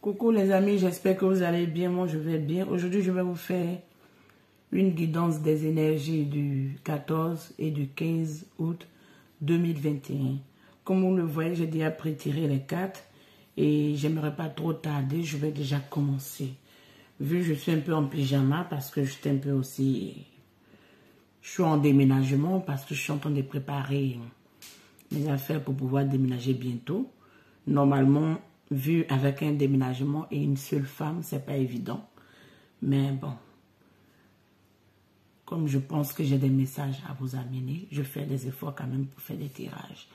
Coucou les amis, j'espère que vous allez bien. Moi, je vais bien. Aujourd'hui, je vais vous faire une guidance des énergies du 14 et du 15 août 2021. Comme vous le voyez, j'ai déjà prétiré les cartes et j'aimerais pas trop tarder. Je vais déjà commencer. Vu que je suis un peu en pyjama parce que j'étais un peu aussi... Je suis en déménagement parce que je suis en train de préparer mes affaires pour pouvoir déménager bientôt. Normalement, vu avec un déménagement et une seule femme, c'est pas évident. Mais bon, comme je pense que j'ai des messages à vous amener, je fais des efforts quand même pour faire des tirages.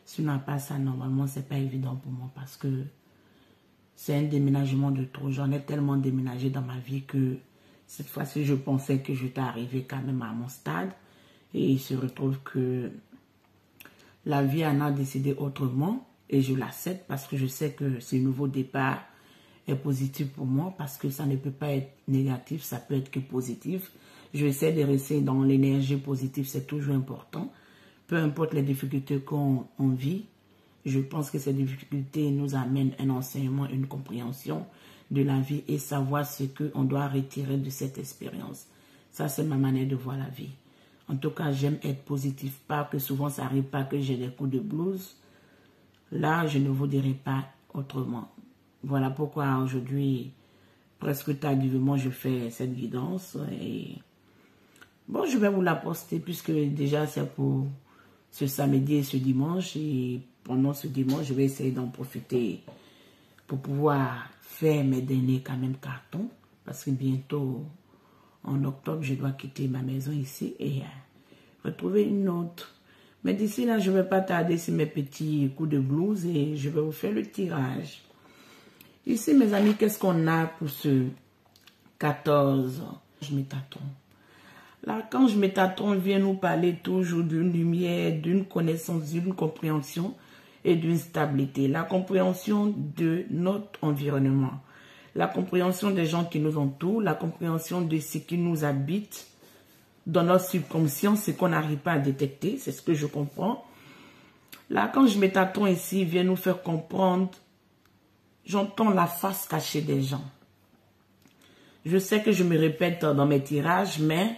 Sinon, pas ça, normalement, c'est pas évident pour moi parce que c'est un déménagement de trop. J'en ai tellement déménagé dans ma vie que cette fois-ci, je pensais que j'étais arrivé quand même à mon stade. Et il se retrouve que la vie en a décidé autrement. Et je l'accepte parce que je sais que ce nouveau départ est positif pour moi. Parce que ça ne peut pas être négatif, ça peut être que positif. Je vais essayer de rester dans l'énergie positive, c'est toujours important. Peu importe les difficultés qu'on vit, je pense que ces difficultés nous amènent un enseignement, une compréhension de la vie et savoir ce qu'on doit retirer de cette expérience. Ça, c'est ma manière de voir la vie. En tout cas, j'aime être positif. Pas que souvent, ça n'arrive pas que j'ai des coups de blues. Là, je ne vous dirai pas autrement. Voilà pourquoi aujourd'hui, presque tardivement, je fais cette guidance. Et bon, je vais vous la poster puisque déjà, c'est pour ce samedi et ce dimanche. Et pendant ce dimanche, je vais essayer d'en profiter pour pouvoir faire mes derniers quand même cartons. Parce que bientôt, en octobre, je dois quitter ma maison ici et retrouver une autre. Mais d'ici là, je ne vais pas tarder sur mes petits coups de blues et je vais vous faire le tirage. Ici, mes amis, qu'est-ce qu'on a pour ce 14? Je me tâtonne. L'archange Métatron vient nous parler toujours d'une lumière, d'une connaissance, d'une compréhension et d'une stabilité. La compréhension de notre environnement, la compréhension des gens qui nous entourent, la compréhension de ce qui nous habite dans notre subconscient, ce qu'on n'arrive pas à détecter, c'est ce que je comprends. L'archange Métatron ici vient nous faire comprendre, j'entends la face cachée des gens. Je sais que je me répète dans mes tirages, mais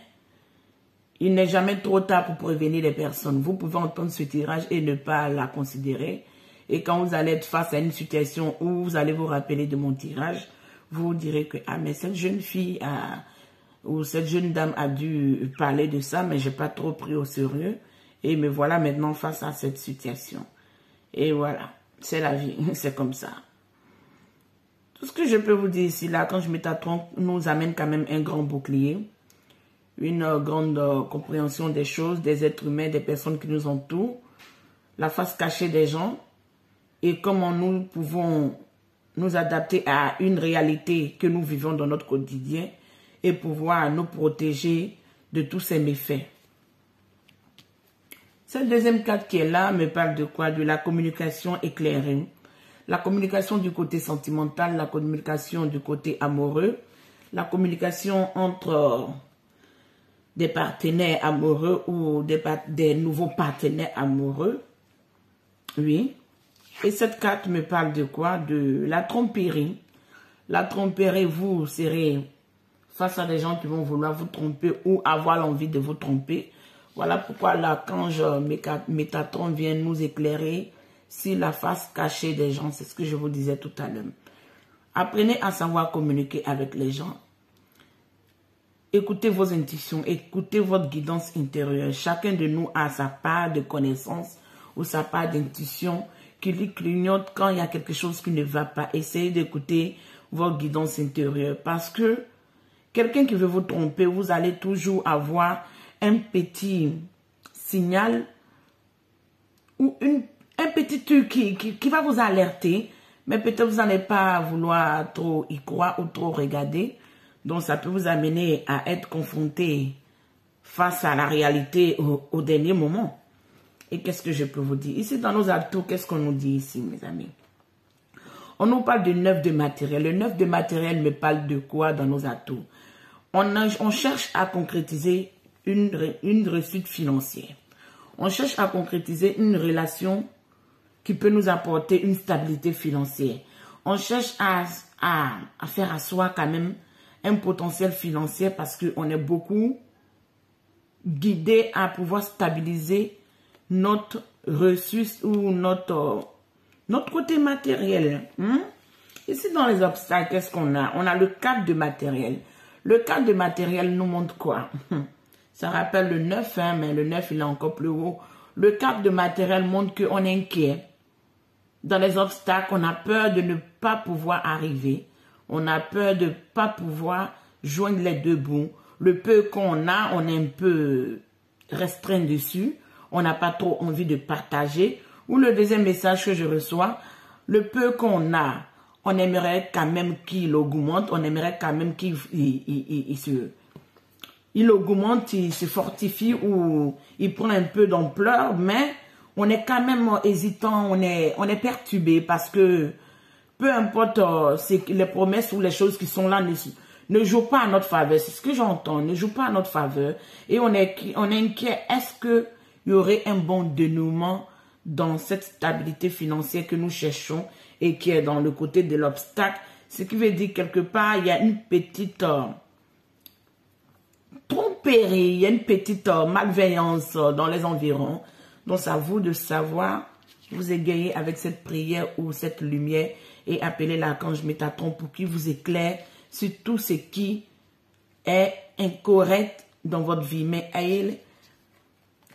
il n'est jamais trop tard pour prévenir les personnes. Vous pouvez entendre ce tirage et ne pas la considérer. Et quand vous allez être face à une situation où vous allez vous rappeler de mon tirage, vous direz que ah mais cette jeune fille ou cette jeune dame a dû parler de ça, mais je n'ai pas trop pris au sérieux. Et me voilà maintenant face à cette situation. Et voilà, c'est la vie, c'est comme ça. Tout ce que je peux vous dire ici, là, quand je Métatron nous amène quand même un grand bouclier, une grande compréhension des choses, des êtres humains, des personnes qui nous entourent, la face cachée des gens, et comment nous pouvons nous adapter à une réalité que nous vivons dans notre quotidien, et pouvoir nous protéger de tous ces méfaits. Cette deuxième carte qui est là me parle de quoi? De la communication éclairée. La communication du côté sentimental, la communication du côté amoureux, la communication entre des partenaires amoureux ou des nouveaux partenaires amoureux. Oui. Et cette carte me parle de quoi? De la tromperie. La tromperie, vous serez face à des gens qui vont vouloir vous tromper ou avoir l'envie de vous tromper. Voilà pourquoi l'archange Métatron vient nous éclairer sur la face cachée des gens. C'est ce que je vous disais tout à l'heure. Apprenez à savoir communiquer avec les gens. Écoutez vos intuitions, écoutez votre guidance intérieure. Chacun de nous a sa part de connaissance ou sa part d'intuition qui lui clignote quand il y a quelque chose qui ne va pas. Essayez d'écouter votre guidance intérieure parce que quelqu'un qui veut vous tromper, vous allez toujours avoir un petit signal ou un petit truc qui va vous alerter, mais peut-être vous n'allez pas vouloir trop y croire ou trop regarder. Donc, ça peut vous amener à être confronté face à la réalité au dernier moment. Et qu'est-ce que je peux vous dire? Ici, dans nos atouts, qu'est-ce qu'on nous dit ici, mes amis? On nous parle de 9 de matériel. Le 9 de matériel me parle de quoi dans nos atouts? On cherche à concrétiser une réussite financière. On cherche à concrétiser une relation qui peut nous apporter une stabilité financière. On cherche à faire asseoir quand même un potentiel financier parce qu'on est beaucoup guidé à pouvoir stabiliser notre ressource ou notre côté matériel. Ici, dans les obstacles, qu'est-ce qu'on a? On a le cadre de matériel. Le cadre de matériel nous montre quoi? Ça rappelle le 9, hein, mais le 9, il est encore plus haut. Le cadre de matériel montre qu'on est inquiet. Dans les obstacles, on a peur de ne pas pouvoir arriver. On a peur de ne pas pouvoir joindre les deux bouts. Le peu qu'on a, on est un peu restreint dessus. On n'a pas trop envie de partager. Ou le deuxième message que je reçois, le peu qu'on a, on aimerait quand même qu'il augmente. On aimerait quand même qu'il augmente, il se fortifie ou il prend un peu d'ampleur. Mais on est quand même hésitant, on est perturbé parce que peu importe les promesses ou les choses qui sont là ne jouent pas à notre faveur. C'est ce que j'entends, ne jouent pas à notre faveur. Et on est inquiet. Est-ce qu'il y aurait un bon dénouement dans cette stabilité financière que nous cherchons et qui est dans le côté de l'obstacle? Ce qui veut dire quelque part, il y a une petite tromperie, il y a une petite malveillance dans les environs. Donc, c'est à vous de savoir vous égayer avec cette prière ou cette lumière et appeler l'archange Métatron pour qu'il vous éclaire sur tout ce qui est incorrect dans votre vie. Mais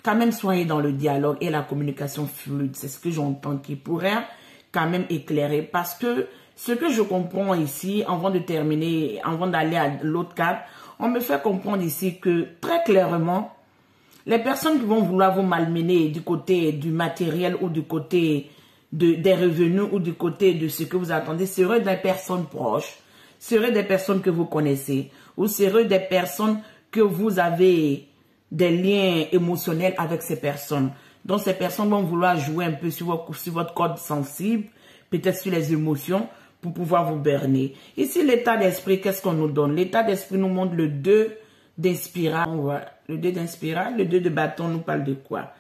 quand même, soyez dans le dialogue et la communication fluide. C'est ce que j'entends qui pourrait quand même éclairer. Parce que ce que je comprends ici, avant de terminer, avant d'aller à l'autre cadre, on me fait comprendre ici que très clairement, les personnes qui vont vouloir vous malmener du côté du matériel ou du côté des revenus ou du côté de ce que vous attendez seraient des personnes proches, seraient des personnes que vous connaissez ou seraient des personnes que vous avez des liens émotionnels avec ces personnes. Donc ces personnes vont vouloir jouer un peu sur votre code sensible, peut-être sur les émotions pour pouvoir vous berner. Ici, l'état d'esprit, qu'est-ce qu'on nous donne? L'état d'esprit nous montre le 2 d'inspiral. On voit le 2 d'inspiral, le 2 de bâton nous parle de quoi?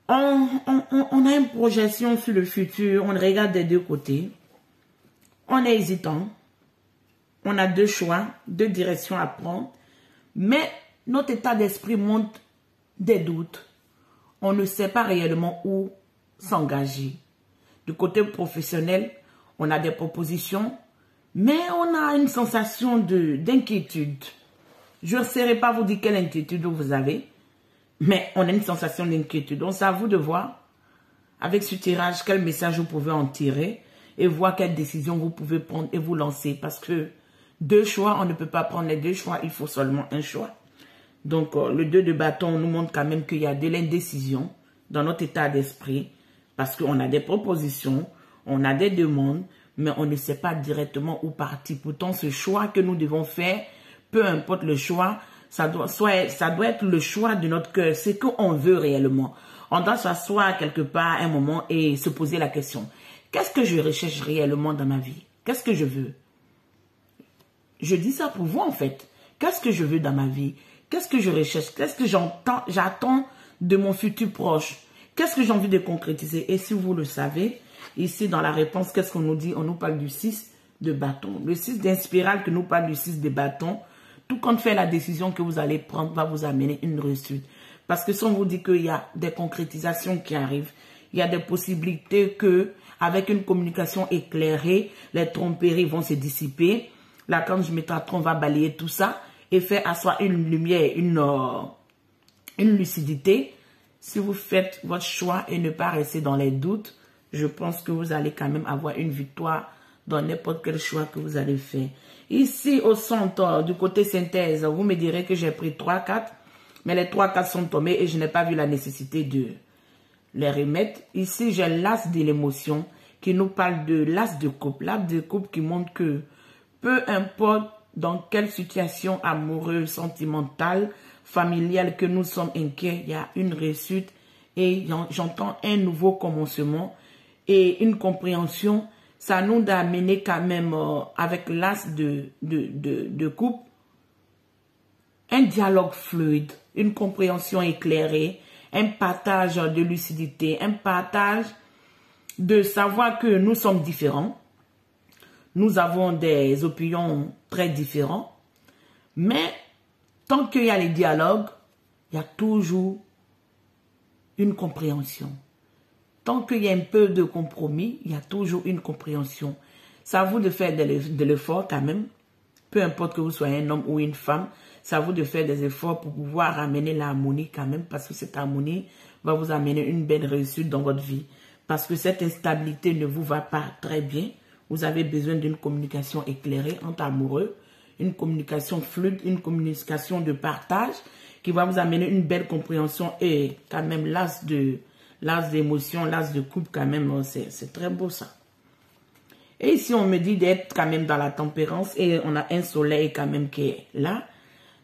On a une projection sur le futur, on regarde des deux côtés. On est hésitant. On a deux choix, deux directions à prendre. Mais notre état d'esprit montre des doutes. On ne sait pas réellement où s'engager. Du côté professionnel, on a des propositions, mais on a une sensation d'inquiétude. Je ne saurais pas vous dire quelle inquiétude vous avez, mais on a une sensation d'inquiétude. Donc, c'est à vous de voir, avec ce tirage, quel message vous pouvez en tirer et voir quelle décision vous pouvez prendre et vous lancer. Parce que deux choix, on ne peut pas prendre les deux choix, il faut seulement un choix. Donc, le 2 de bâton nous montre quand même qu'il y a de l'indécision dans notre état d'esprit parce qu'on a des propositions, on a des demandes, mais on ne sait pas directement où partir. Pourtant, ce choix que nous devons faire, peu importe le choix, ça doit être le choix de notre cœur, ce qu'on veut réellement. On doit s'asseoir quelque part un moment et se poser la question. Qu'est-ce que je recherche réellement dans ma vie? Qu'est-ce que je veux? Je dis ça pour vous en fait. Qu'est-ce que je veux dans ma vie? Qu'est-ce que je recherche? Qu'est-ce que j'attends de mon futur proche? Qu'est-ce que j'ai envie de concrétiser? Et si vous le savez, ici dans la réponse, qu'est-ce qu'on nous dit? On nous parle du 6 de bâton. Le 6 d'inspiral qui nous parle du 6 de bâton. Tout compte fait, la décision que vous allez prendre va vous amener une réussite. Parce que si on vous dit qu'il y a des concrétisations qui arrivent, il y a des possibilités que, avec une communication éclairée, les tromperies vont se dissiper. L'archange Métatron va balayer tout ça et faire asseoir une lumière, une lucidité. Si vous faites votre choix et ne pas rester dans les doutes, je pense que vous allez quand même avoir une victoire dans n'importe quel choix que vous allez faire. Ici, au centre, du côté synthèse, vous me direz que j'ai pris 3-4, mais les 3-4 sont tombés et je n'ai pas vu la nécessité de les remettre. Ici, j'ai l'as de l'émotion qui nous parle de l'as de coupe. L'as de coupe qui montre que peu importe dans quelle situation amoureuse, sentimentale, familiale que nous sommes inquiets, il y a une réussite et j'entends un nouveau commencement et une compréhension. Ça nous a amené quand même avec l'as de coupe, un dialogue fluide, une compréhension éclairée, un partage de lucidité, un partage de savoir que nous sommes différents, nous avons des opinions très différentes. Mais tant qu'il y a les dialogues, il y a toujours une compréhension. Tant qu'il y a un peu de compromis, il y a toujours une compréhension. C'est à vous de faire de l'effort quand même. Peu importe que vous soyez un homme ou une femme, c'est à vous de faire des efforts pour pouvoir amener l'harmonie quand même. Parce que cette harmonie va vous amener une belle réussite dans votre vie. Parce que cette instabilité ne vous va pas très bien. Vous avez besoin d'une communication éclairée entre amoureux. Une communication fluide, une communication de partage qui va vous amener une belle compréhension et quand même l'as d'émotion, l'as de couple quand même, c'est très beau ça. Et ici on me dit d'être quand même dans la tempérance et on a un soleil quand même qui est là.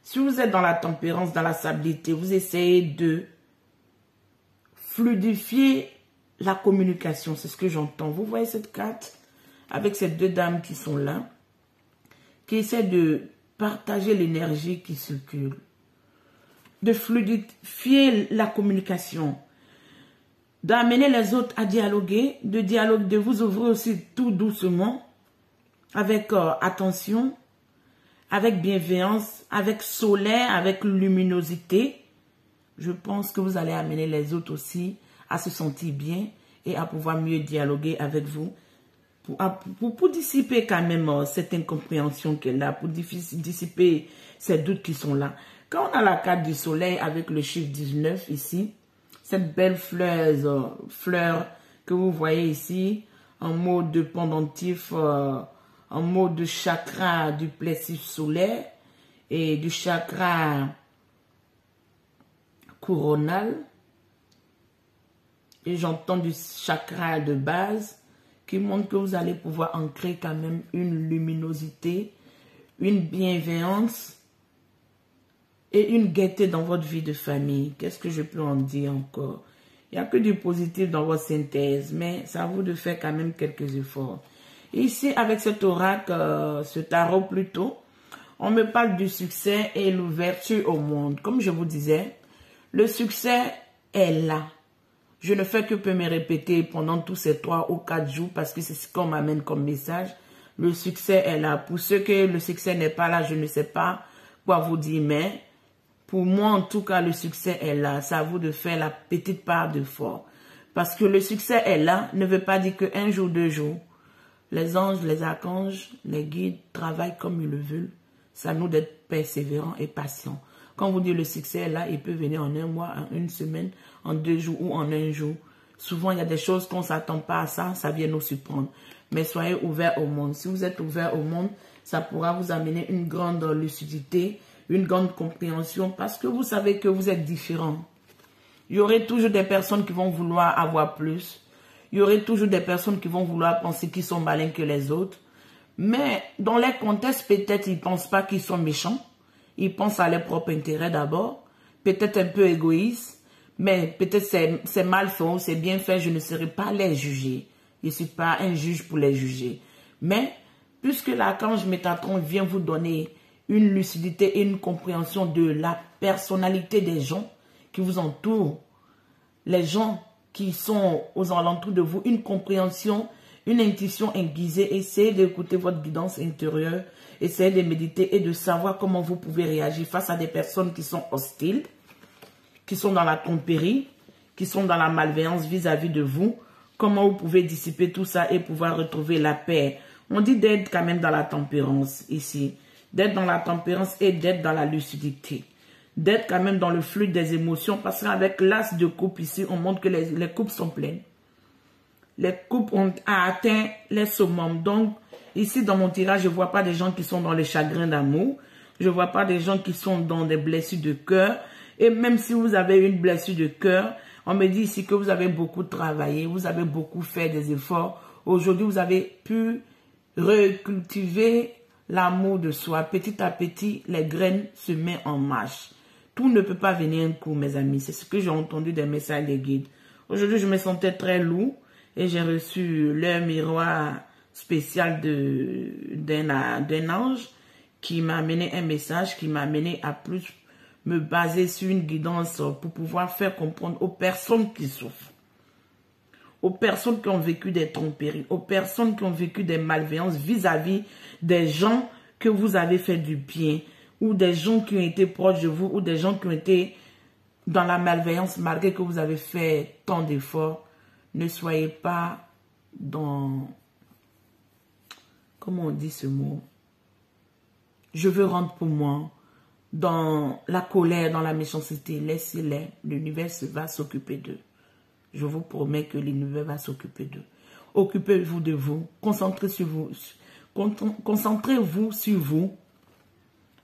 Si vous êtes dans la tempérance, dans la stabilité, vous essayez de fluidifier la communication, c'est ce que j'entends. Vous voyez cette carte avec ces deux dames qui sont là, qui essaie de partager l'énergie qui circule, de fluidifier la communication, d'amener les autres à dialoguer, de vous ouvrir aussi tout doucement, avec attention, avec bienveillance, avec soleil, avec luminosité. Je pense que vous allez amener les autres aussi à se sentir bien et à pouvoir mieux dialoguer avec vous. Pour dissiper quand même cette incompréhension qui est là, pour dissiper ces doutes qui sont là. Quand on a la carte du soleil avec le chiffre 19 ici, cette belle fleur que vous voyez ici, en mode de pendentif, en mode de chakra du plexus solaire et du chakra coronal. Et j'entends du chakra de base, qui montre que vous allez pouvoir ancrer quand même une luminosité, une bienveillance et une gaieté dans votre vie de famille. Qu'est-ce que je peux en dire encore? Il n'y a que du positif dans votre synthèse, mais c'est à vous de faire quand même quelques efforts. Et ici, avec cet oracle, ce tarot plutôt, on me parle du succès et l'ouverture au monde. Comme je vous disais, le succès est là. Je ne fais que me répéter pendant tous ces 3 ou 4 jours parce que c'est ce qu'on m'amène comme message. Le succès est là. Pour ceux que le succès n'est pas là, je ne sais pas quoi vous dire, mais pour moi, en tout cas, le succès est là. C'est à vous de faire la petite part d'effort. Parce que le succès est là ne veut pas dire qu'un jour, 2 jours, les anges, les archanges, les guides travaillent comme ils le veulent. C'est à nous d'être persévérants et patients. Quand vous dites le succès est là, il peut venir en 1 mois, en 1 semaine, en 2 jours ou en 1 jour. Souvent, il y a des choses qu'on ne s'attend pas à ça, ça vient nous surprendre. Mais soyez ouverts au monde. Si vous êtes ouverts au monde, ça pourra vous amener une grande lucidité, une grande compréhension, parce que vous savez que vous êtes différents. Il y aurait toujours des personnes qui vont vouloir avoir plus. Il y aurait toujours des personnes qui vont vouloir penser qu'ils sont malins que les autres. Mais dans les contextes, peut-être ils ne pensent pas qu'ils sont méchants. Ils pensent à leur propre intérêt d'abord. Peut-être un peu égoïste. Mais peut-être c'est mal fait ou c'est bien fait. Je ne saurais pas les juger. Je ne suis pas un juge pour les juger. Mais puisque l'archange Métatron vient vous donner une lucidité et une compréhension de la personnalité des gens qui vous entourent, les gens qui sont aux alentours de vous, une compréhension, une intuition aiguisée, essayez d'écouter votre guidance intérieure, essayez de méditer et de savoir comment vous pouvez réagir face à des personnes qui sont hostiles, qui sont dans la tromperie, qui sont dans la malveillance vis-à-vis de vous, comment vous pouvez dissiper tout ça et pouvoir retrouver la paix. On dit d'être quand même dans la tempérance ici, d'être dans la tempérance et d'être dans la lucidité. D'être quand même dans le flux des émotions, parce qu'avec l'as de coupe ici, on montre que les coupes sont pleines. Les coupes ont atteint les summums. Donc, ici, dans mon tirage, je ne vois pas des gens qui sont dans les chagrins d'amour. Je ne vois pas des gens qui sont dans des blessures de cœur. Et même si vous avez une blessure de cœur, on me dit ici que vous avez beaucoup travaillé, vous avez beaucoup fait des efforts. Aujourd'hui, vous avez pu recultiver l'amour de soi. Petit à petit, les graines se mettent en marche. Tout ne peut pas venir un coup, mes amis. C'est ce que j'ai entendu des messages des guides. Aujourd'hui, je me sentais très lourd et j'ai reçu leur miroir spécial d'un ange qui m'a amené un message, qui m'a amené à plus me baser sur une guidance pour pouvoir faire comprendre aux personnes qui souffrent, aux personnes qui ont vécu des tromperies, aux personnes qui ont vécu des malveillances vis-à-vis des gens que vous avez fait du bien, ou des gens qui ont été proches de vous, ou des gens qui ont été dans la malveillance malgré que vous avez fait tant d'efforts. Ne soyez pas dans... Comment on dit ce mot? Je veux rendre pour moi. Dans la colère, dans la méchanceté, laissez-les. L'univers va s'occuper d'eux. Je vous promets que l'univers va s'occuper d'eux. Occupez-vous de vous. Concentrez-vous sur vous.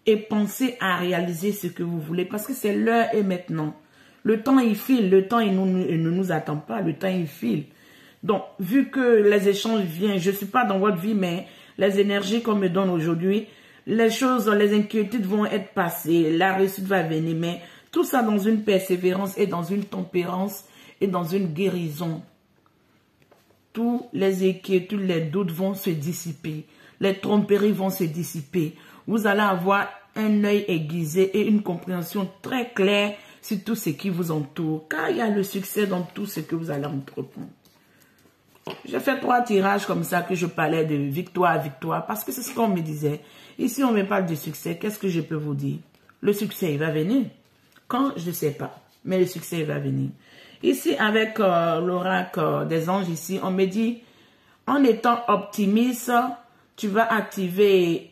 Et pensez à réaliser ce que vous voulez. Parce que c'est l'heure et maintenant. Le temps, il file. Le temps, il ne nous attend pas. Le temps, il file. Donc, vu que les échanges viennent, je ne suis pas dans votre vie, mais les énergies qu'on me donne aujourd'hui, les choses, les inquiétudes vont être passées. La réussite va venir. Mais tout ça dans une persévérance et dans une tempérance et dans une guérison. Tous les inquiétudes, les doutes vont se dissiper. Les tromperies vont se dissiper. Vous allez avoir un œil aiguisé et une compréhension très claire sur tout ce qui vous entoure. Car il y a le succès dans tout ce que vous allez entreprendre. J'ai fait 3 tirages comme ça que je parlais de victoire à victoire. Parce que c'est ce qu'on me disait. Ici, on me parle de succès. Qu'est-ce que je peux vous dire? Le succès, il va venir. Quand? Je ne sais pas. Mais le succès, il va venir. Ici, avec l'oracle des anges, ici, on me dit, en étant optimiste, tu vas activer...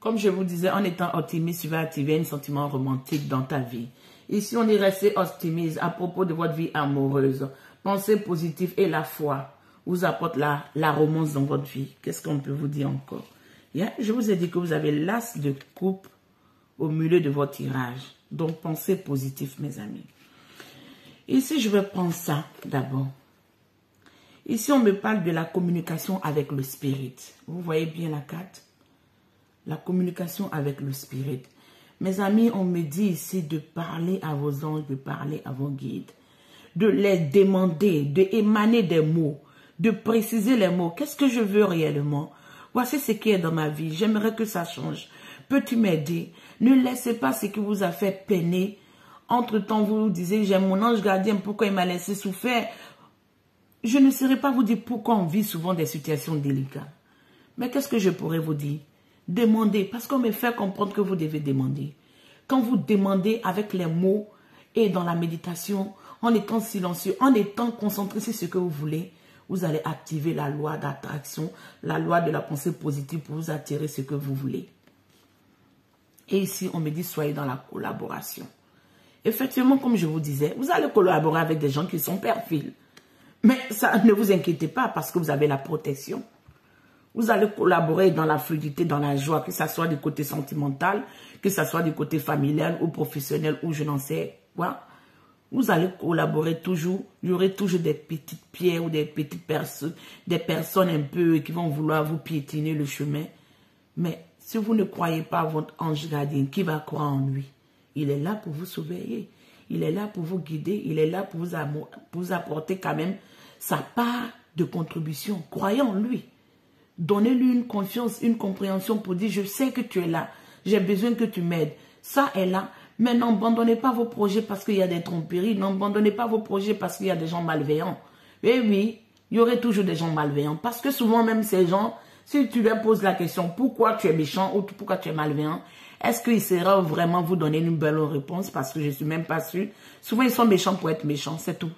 Comme je vous disais, en étant optimiste, tu vas activer un sentiment romantique dans ta vie. Ici, on est resté optimiste à propos de votre vie amoureuse. Pensée positive et la foi vous apporte la romance dans votre vie. Qu'est-ce qu'on peut vous dire encore? Je vous ai dit que vous avez l'as de coupe au milieu de votre tirage. Donc, pensez positif, mes amis. Ici, je vais prendre ça d'abord. Ici, on me parle de la communication avec le spirit. Vous voyez bien la carte? La communication avec le spirit. Mes amis, on me dit ici de parler à vos anges, de parler à vos guides, de les demander, de émaner des mots, de préciser les mots. Qu'est-ce que je veux réellement? Voici ce qui est dans ma vie. J'aimerais que ça change. Peux-tu m'aider? Ne laissez pas ce qui vous a fait peiner. Entre-temps, vous vous disiez, j'ai mon ange gardien, pourquoi il m'a laissé souffrir? Je ne saurais pas vous dire pourquoi on vit souvent des situations délicates. Mais qu'est-ce que je pourrais vous dire? Demandez, parce qu'on me fait comprendre que vous devez demander. Quand vous demandez avec les mots et dans la méditation, en étant silencieux, en étant concentré sur ce que vous voulez, vous allez activer la loi d'attraction, la loi de la pensée positive pour vous attirer ce que vous voulez. Et ici, on me dit, soyez dans la collaboration. Effectivement, comme je vous disais, vous allez collaborer avec des gens qui sont perfiles. Mais ça, ne vous inquiétez pas parce que vous avez la protection. Vous allez collaborer dans la fluidité, dans la joie, que ce soit du côté sentimental, que ce soit du côté familial ou professionnel ou je n'en sais quoi. Vous allez collaborer toujours. Il y aurait toujours des petites pierres ou des petites personnes, des personnes un peu qui vont vouloir vous piétiner le chemin. Mais si vous ne croyez pas à votre ange gardien, qui va croire en lui? Il est là pour vous surveiller. Il est là pour vous guider. Il est là pour vous apporter quand même sa part de contribution. Croyez en lui. Donnez-lui une confiance, une compréhension pour dire, je sais que tu es là. J'ai besoin que tu m'aides. Ça est là. Mais n'abandonnez pas vos projets parce qu'il y a des tromperies. N'abandonnez pas vos projets parce qu'il y a des gens malveillants. Et oui, il y aurait toujours des gens malveillants. Parce que souvent même ces gens, si tu leur poses la question, pourquoi tu es méchant ou pourquoi tu es malveillant, est-ce qu'ils sauront vraiment vous donner une belle réponse? Parce que je ne suis même pas sûre. Souvent ils sont méchants pour être méchants, c'est tout.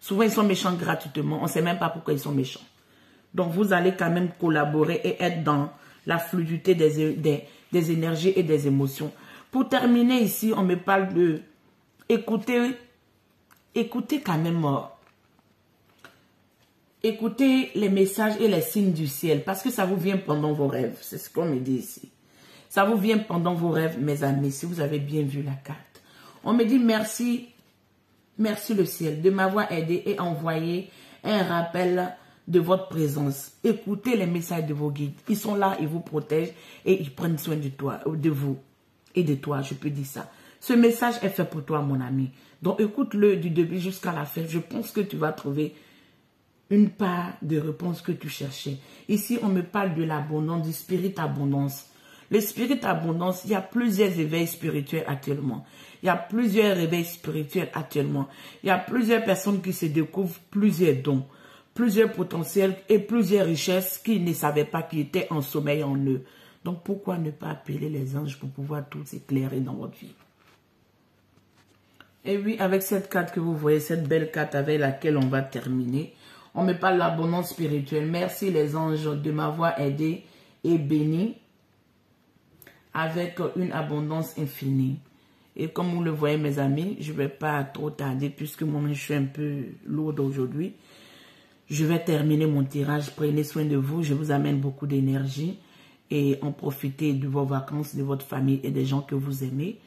Souvent ils sont méchants gratuitement. On ne sait même pas pourquoi ils sont méchants. Donc vous allez quand même collaborer et être dans la fluidité des énergies et des émotions. Pour terminer ici, on me parle de écouter quand même, écoutez les messages et les signes du ciel parce que ça vous vient pendant vos rêves. C'est ce qu'on me dit ici. Ça vous vient pendant vos rêves, mes amis, si vous avez bien vu la carte. On me dit merci, merci le ciel de m'avoir aidé et envoyé un rappel de votre présence. Écoutez les messages de vos guides. Ils sont là, ils vous protègent et ils prennent soin de toi, de vous et de toi, je peux dire ça. Ce message est fait pour toi, mon ami. Donc écoute-le du début jusqu'à la fin. Je pense que tu vas trouver une part de réponse que tu cherchais. Ici, on me parle de l'abondance, du spirit abondance. Le spirit abondance, il y a plusieurs éveils spirituels actuellement. Il y a plusieurs réveils spirituels actuellement. Il y a plusieurs personnes qui se découvrent plusieurs dons, plusieurs potentiels et plusieurs richesses qu'ils ne savaient pas qui étaient en sommeil en eux. Donc pourquoi ne pas appeler les anges pour pouvoir tout éclairer dans votre vie? Et oui, avec cette carte que vous voyez, cette belle carte avec laquelle on va terminer, on me parle de l'abondance spirituelle. Merci les anges de m'avoir aidé et béni avec une abondance infinie. Et comme vous le voyez mes amis, je ne vais pas trop tarder puisque moi-même je suis un peu lourde aujourd'hui. Je vais terminer mon tirage. Prenez soin de vous. Je vous amène beaucoup d'énergie et en profitez de vos vacances, de votre famille et des gens que vous aimez.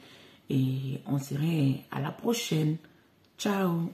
Et on se dit à la prochaine. Ciao.